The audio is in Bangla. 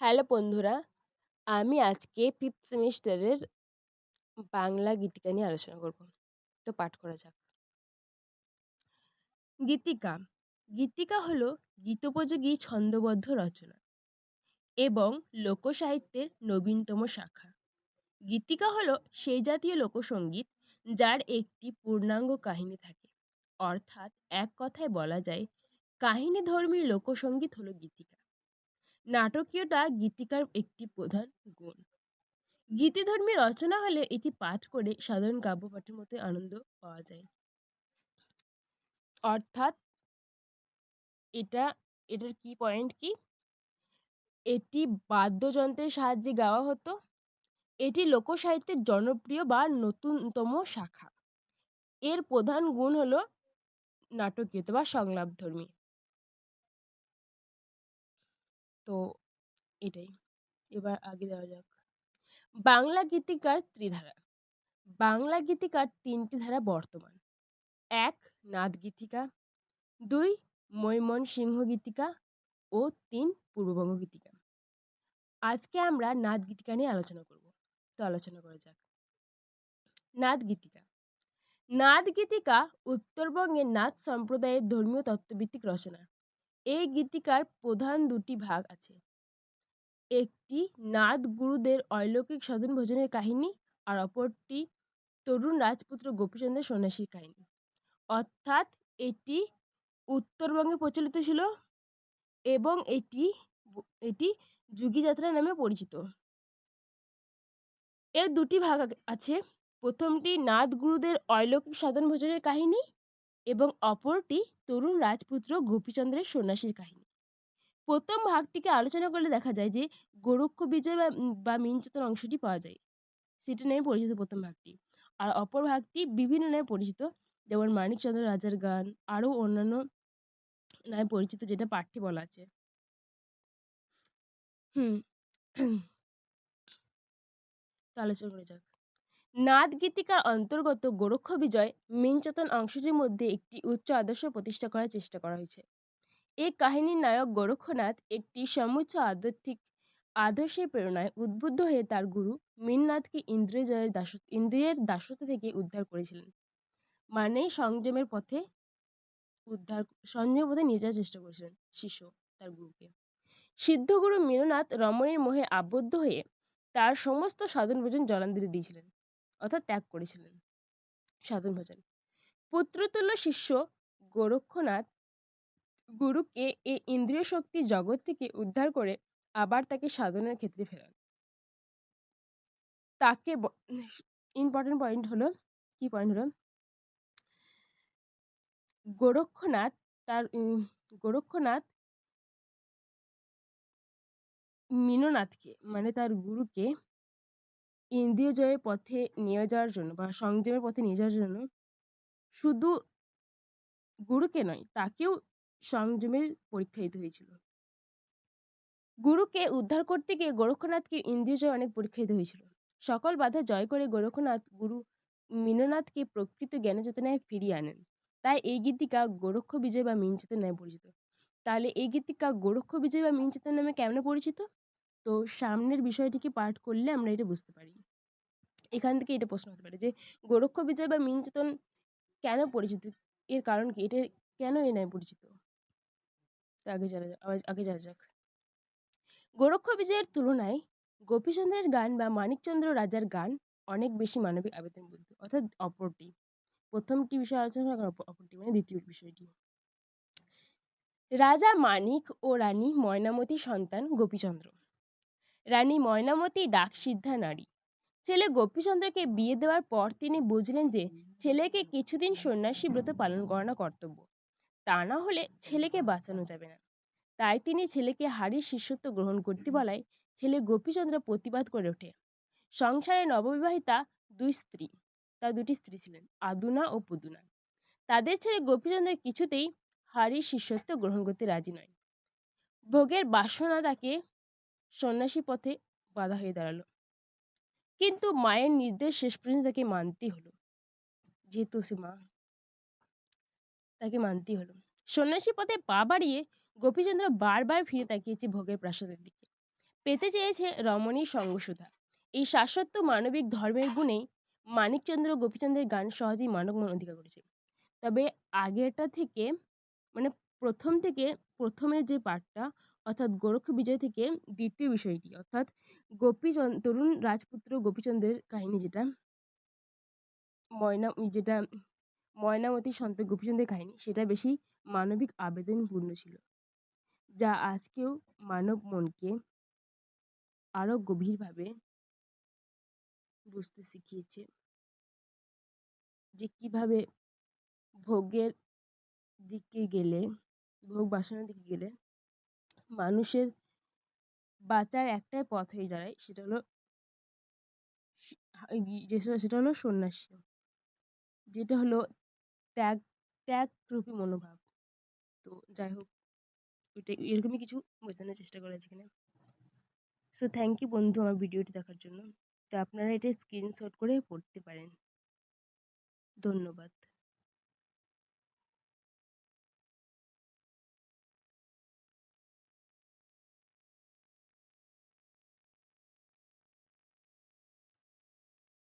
হ্যালো বন্ধুরা, আমি আজকে 5th সেমিস্টারের বাংলা গীতিকা নিয়ে আলোচনা করব। তো পাঠ করা যাক। গীতিকা। গীতিকা হলো গীতোপযোগী ছন্দোবদ্ধ রচনা এবং লোকসাহিত্যের নবীনতম শাখা। গীতিকা হলো সেই জাতীয় লোকসঙ্গীত যার একটি পূর্ণাঙ্গ কাহিনী থাকে। অর্থাৎ এক কথায় বলা যায় কাহিনীধর্মী লোকসঙ্গীত হলো গীতিকা। নাটকীয়তা গীতিকার একটি প্রধান গুণ। গীতিধর্মী রচনা হলে এটি পাঠ করে সাধারণ কাব্য পাঠের মতো আনন্দ পাওয়া যায়। অর্থাৎ এটা এটার কি পয়েন্ট কি? এটি বাদ্যযন্ত্রের সাহায্যে গাওয়া হতো। এটি লোকসাহিত্যের জনপ্রিয় বা নতুনতম শাখা। এর প্রধান গুণ হলো নাটকীয়তা বা সংলাপধর্মী। তো এটাই। এবার আগে যাওয়া যাক। বাংলা গীতিকার ত্রিধারা। বাংলা গীতিকার তিনটি ধারা বর্তমান। ১. নাদ গীতিকা, ২. মৈমনসিংহ গীতিকা ও ৩. পূর্ববঙ্গ গীতিকা। আজকে আমরা নাদ গীতিকা নিয়ে আলোচনা করব। তো আলোচনা করা যাক। নাদ গীতিকা। নাদ গীতিকা উত্তরবঙ্গের নাথ সম্প্রদায়ের ধর্মীয় তত্ত্বভিত্তিক রচনা। এই গীতিকার প্রধান দুটি ভাগ আছে। একটি নাদ গুরুদের অলৌকিক সাধন ভোজনের কাহিনী আর অপরটি তরুণ রাজপুত্র গোপীচন্দ্রের সন্ন্যাসীর কাহিনী। অর্থাৎ এটি উত্তরবঙ্গে প্রচলিত ছিল এবং এটি এটি যুগী যাত্রা নামে পরিচিত। এর দুটি ভাগ আছে। প্রথমটি নাদ গুরুদের অলৌকিক সাধন ভোজনের কাহিনী এবং অপরটি তরুণ রাজপুত্র গোপীচন্দ্রের সন্ন্যাসীর কাহিনী। প্রথম ভাগটিকে আলোচনা করলে দেখা যায় যে গোরক্ষ বিজয় বা মিঞ্চতন অংশটি পাওয়া যায়। সেটা নামে পরিচিত প্রথম ভাগটি। আর অপর ভাগটি বিভিন্ন নামে পরিচিত, যেমন মানিকচন্দ্র রাজার গান, আরো অন্যান্য নামে পরিচিত, যেটা পাঠ্যে বলা আছে। হুম তো আলোচনা করা যাক। নাদ গীতিকার অন্তর্গত গোরক্ষ বিজয় মিঞ্চতন অংশটির মধ্যে একটি উচ্চ আদর্শ প্রতিষ্ঠা করার চেষ্টা করা হয়েছে। এই কাহিনীর নায়ক গোরক্ষনাথ একটি সমুচ্চ আধ্যাত্মিক আদর্শের প্রেরণায় উদ্বুদ্ধ হয়ে তার গুরু মীননাথকে ইন্দ্রিয়ের দাসত্ব থেকে উদ্ধার করেছিলেন। মানে সংযমের পথে নিয়ে যাওয়ার চেষ্টা করেছিলেন শিষ্য তার গুরুকে। সিদ্ধগুরু মীননাথ রমণীর মোহে আবদ্ধ হয়ে তার সমস্ত সাধন ভোজন জলাঞ্জলি দিয়েছিলেন, অর্থাৎ ত্যাগ করেছিলেন সাধন ভোজন। পুত্রতুল্য শিষ্য গোরক্ষনাথ গুরুকে এই ইন্দ্রিয় শক্তি জগৎ থেকে উদ্ধার করে আবার তাকে সাধনার ক্ষেত্রে ফেরান। তাকে ইম্পর্টেন্ট পয়েন্ট হলো কি পয়েন্ট হলো গোরক্ষনাথ তার গোরক্ষনাথ মীননাথকে মানে তার গুরুকে ইন্দ্রিয় জয়ের পথে নিয়ে যাওয়ার জন্য বা সংযমের পথে নিয়ে যাওয়ার জন্য শুধু গুরুকে নয়, তাকেও সংযমের পরীক্ষা দিতে হয়েছিল। গুরুকে উদ্ধার করতে গিয়ে গোরক্ষনাথকে ইন্দ্রিয় জয় অনেক পরীক্ষা দিতে হয়েছিল। সকল বাধা জয় করে গোরক্ষনাথ গুরু মীননাথকে প্রকৃত জ্ঞান চেতনায় ফিরিয়ে আনেন। তাই এই গীতিকা গোরক্ষ বিজয় বা মিনচেতন নামে পরিচিত। তাহলে এই গীতিকা গোরক্ষ বিজয় বা মিনচেতন নামে কেমন পরিচিত? তো সামনের বিষয়টিকে পাঠ করলে আমরা এটা বুঝতে পারি। এখান থেকে এটা প্রশ্ন হতে পারে যে গোরক্ষ বিজয় বা মিনচেতন কেন পরিচিত, এর কারণ কি, এটা কেন এই নামে পরিচিত? তো আগে যাওয়া যাক। গোরক্ষ বিজয়ের তুলনায় গোপীচন্দ্রের গান বা মানিকচন্দ্র রাজার গান অনেক বেশি মানবিক আবেদন বলতে, অর্থাৎ অপরটি প্রথমটি বিষয় আলোচনা করা, অপরটি মানে দ্বিতীয় বিষয়টি। রাজা মানিক ও রানী ময়নামতীর সন্তান গোপীচন্দ্র। রানী ময়নামতী ডাকসিদ্ধা নারী। ছেলে গোপীচন্দ্রকে বিয়ে দেওয়ার পর তিনি বুঝলেন যে ছেলেকে কিছুদিন সন্ন্যাসী ব্রত পালন করানো কর্তব্য, তা না হলে ছেলেকে বাঁচানো যাবে না। তাই তিনি ছেলেকে হারির শিষ্যত্ব গ্রহণ করতে বলায় ছেলে গোপীচন্দ্র প্রতিবাদ করে ওঠে। সংসারে নববিবাহিতা তার দুটি স্ত্রী ছিলেন, আদুনা ও পুদুনা। তাদের ছেলে গোপীচন্দ্র কিছুতেই হারির শিষ্যত্ব গ্রহণ করতে রাজি নয়। ভোগের বাসনা তাকে সন্ন্যাসী পথে বাধা হয়ে দাঁড়ালো, কিন্তু মায়ের নির্দেশ শেষ পর্যন্ত তাকে মানতেই হলো। যেহেতু সে মা, তাকে মানতেই হলো। সন্ন্যাসী পথে পা বাড়িয়ে গোপীচন্দ্র বারবার ফিরে তাকিয়েছে ভোগের প্রাসাদের দিকে। পেতে চেয়েছে রমণীর সঙ্গসুধা। এই শাশ্বত মানবিক ধর্মের গুণেই মানিকচন্দ্র গোপীচন্দ্রের গান সহজেই মানব মন অধিকার করেছে। তবে আগেরটা থেকে মানে প্রথম থেকে প্রথমের যে পার্টটা অর্থাৎ গোরক্ষ বিজয় থেকে দ্বিতীয় বিষয়টি অর্থাৎ তরুণ রাজপুত্র গোপীচন্দ্রের কাহিনী যেটা ময়নামতি সন্ত গোপীচন্দ্রের কাহিনী সেটা বেশি মানবিক আবেদনপূর্ণ ছিল, যা আজকেও মানব মনকে আরো গভীরভাবে বুঝতে শিখিয়েছে যে কিভাবে ভোগের দিকে গেলে ভোগ বাসনার দিকে গেলে মানুষের বাঁচার একটাই পথ হয়ে দাঁড়ায়, সেটা হলো সন্ন্যাসী, যেটা হলো ত্যাগ ত্যাগ রূপী মনোভাব। তো যাই হোক, এটা এরকমই কিছু বোঝানোর চেষ্টা করা আছে এখানে। সো থ্যাংক ইউ বন্ধু আমার ভিডিওটি দেখার জন্য। তো আপনারা এটা স্ক্রিনশট করে পড়তে পারেন। ধন্যবাদ।